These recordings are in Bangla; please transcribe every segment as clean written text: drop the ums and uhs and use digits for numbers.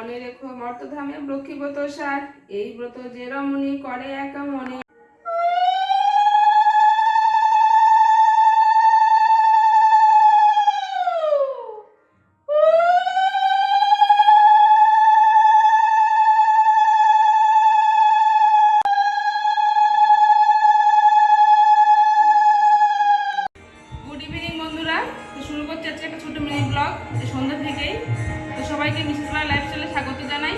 মনে রেখো মর্তধামে লক্ষ্মীব্রত সার, এই ব্রত যে রমণী করে একা মনে। গুড ইভিনিং বন্ধুরা, তো শুরু করছি আজকে একটা ছোট মিনি ব্লগ সন্ধ্যা থেকেই। তো সবাইকে মিসেস বাংলা লাইফস্টাইলে স্বাগত জানাই।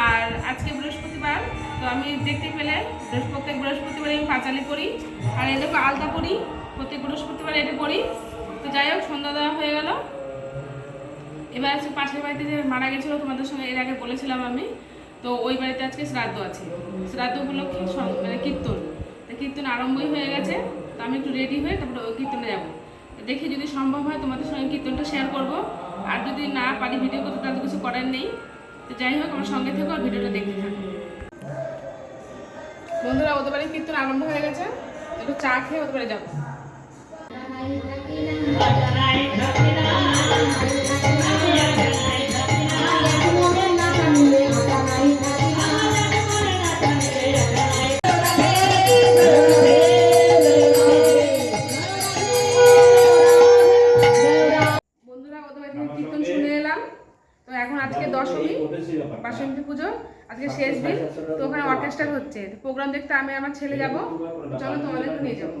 আর আজকে বৃহস্পতিবার, তো আমি দেখতে পেলে প্রত্যেক বৃহস্পতিবারে আমি পাঁচালি পড়ি, আর এই দেখো আলতা পড়ি, প্রত্যেক বৃহস্পতিবার এটা পড়ি। তো যাই হোক, সন্ধ্যা দেওয়া হয়ে গেল। এবার আজকে পাশের বাড়িতে যে মারা গেছিলো, তোমাদের সঙ্গে এর আগে বলেছিলাম আমি, তো ওই বাড়িতে আজকে শ্রাদ্ধ আছে। শ্রাদ্ধ উপলক্ষে মানে কীর্তন, কীর্তন আরম্ভই হয়ে গেছে। তো আমি একটু রেডি হয়ে তারপরে ওই কীর্তনে যাবো। দেখি যদি সম্ভব হয় তোমাদের সঙ্গে কীর্তনটা শেয়ার করব, আর যদি না পারি ভিডিও করতে তাহলে কিছু করার নেই। তো যাই হোক, আমার সঙ্গে থেকো আর ভিডিওটা দেখতে থাকো। বন্ধুরা, ওদের বাড়ি কীর্তন আরম্ভ হয়ে গেছে, একটু চা খেয়ে ওদের বাড়ি যাবো। কীর্তন শুনে এলাম। তো এখন আজকে দশমী, বাসন্তী পুজো, আজকে শেষ দিন। তো ওখানে অর্কেস্ট্রা হচ্ছে, প্রোগ্রাম দেখতে আমি আমার ছেলে যাবো। চলো তোমাদেরকে নিয়ে যাবো।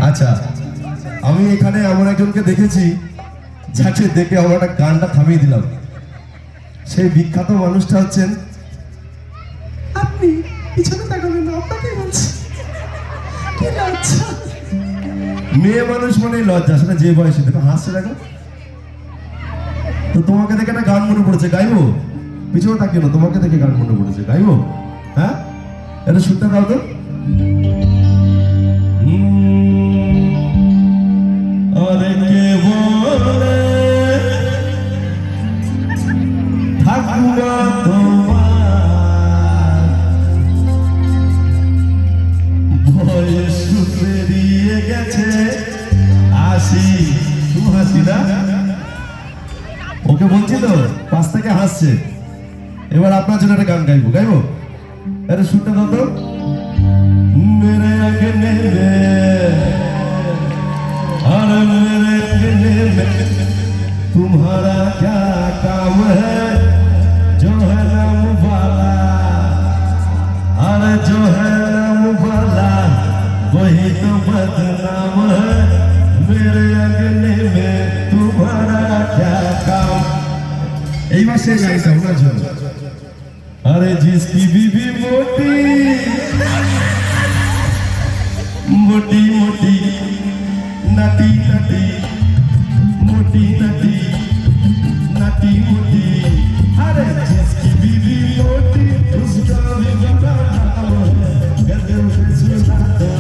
আচ্ছা, আমি এখানে এমন একজনকে দেখেছি যাকে দেখে আমার একটা গানটা থামিয়ে দিলাম। সেই বিখ্যাত মানুষটা হচ্ছেন আপনি। পিছনে তাকাবেন না, আপনাকে বলছি। কি লজ্জা! মেয়ে মানুষ মানে লজ্জা, সেটা যে বয়সে। দেখো হাসছে, দেখো। তো তোমাকে দেখে একটা গান মনে পড়েছে, গাইবো? পিছনে তাকিও না, তোমাকে দেখে গান মনে পড়েছে, গাইবো? হ্যাঁ, এটা শুনতে দাও তো। আরে কে বলে ঠাকুমা তোমার বয়স পেরিয়ে গেছে, হাসি তুমি হাসি না? ওকে বলছি তো, পাশ থেকে হাসছে। এবার আপনার জন্য একটা গান গাইবো, গাইবো? এটা শুনতে দাও তো। মেরে আগে নেবে और मेरे तुम्हारा क्या काम है, जो है नाम वाला, अरे जो है नाम वाला वही तो बदनाम है, मेरे अगले में तुम्हारा क्या काम। এই মাসে গাইতাম না জন্য। अरे जिसकी बीबी मोटी मोटी मोटी नटी नटी मोटी नटी नटी मोटी, अरे जिसकी बीवी मोटी उसका भी बड़ा नाम है, कहते उसे सुना दो।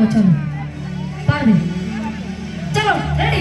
পারবো, চলো পারবে, চলো রেডি।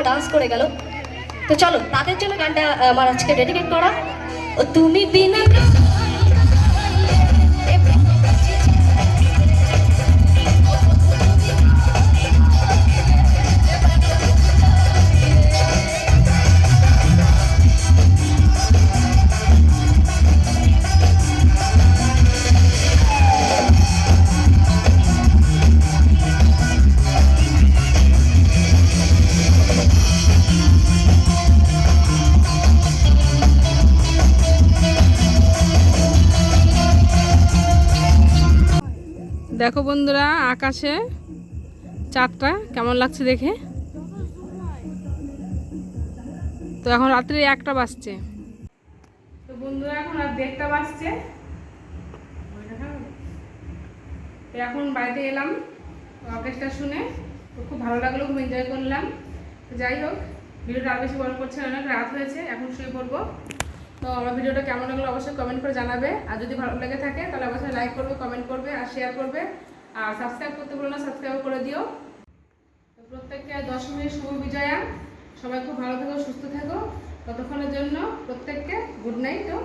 ডান্স করে গেল। তো চলো তাদের জন্য গানটা আমার আজকে ডেডিকেট করা, ও তুমি বিনা দেখো বন্ধুরা, আকাশে চাঁদটা কেমন লাগছে দেখে। তো এখন রাত্রি 1টা বাজছে। তো বন্ধুরা এখন রাত 1:30 বাজছে। তো এখন বাড়িতে এলাম অর্কেস্ট্রা শুনে, তো খুব ভালো লাগলো, খুব এনজয় করলাম। তো যাই হোক, ভিডিওটা আর বেশি বড় করছে না, অনেক রাত হয়েছে, এখন শুয়ে পড়বো। তো আমার ভিডিওটা কেমন লাগলো অবশ্যই কমেন্ট করে জানাবে, আর যদি ভালো লেগে থাকে তাহলে অবশ্যই লাইক করবে, কমেন্ট করবে আর শেয়ার করবে, আর সাবস্ক্রাইব করতে ভুলো না, সাবস্ক্রাইব করে দিও। তো প্রত্যেককে দশমীর শুভ বিজয়া, সবাই খুব ভালো থেকো, সুস্থ থেকো। ততক্ষণের জন্য প্রত্যেককে গুড নাইট ও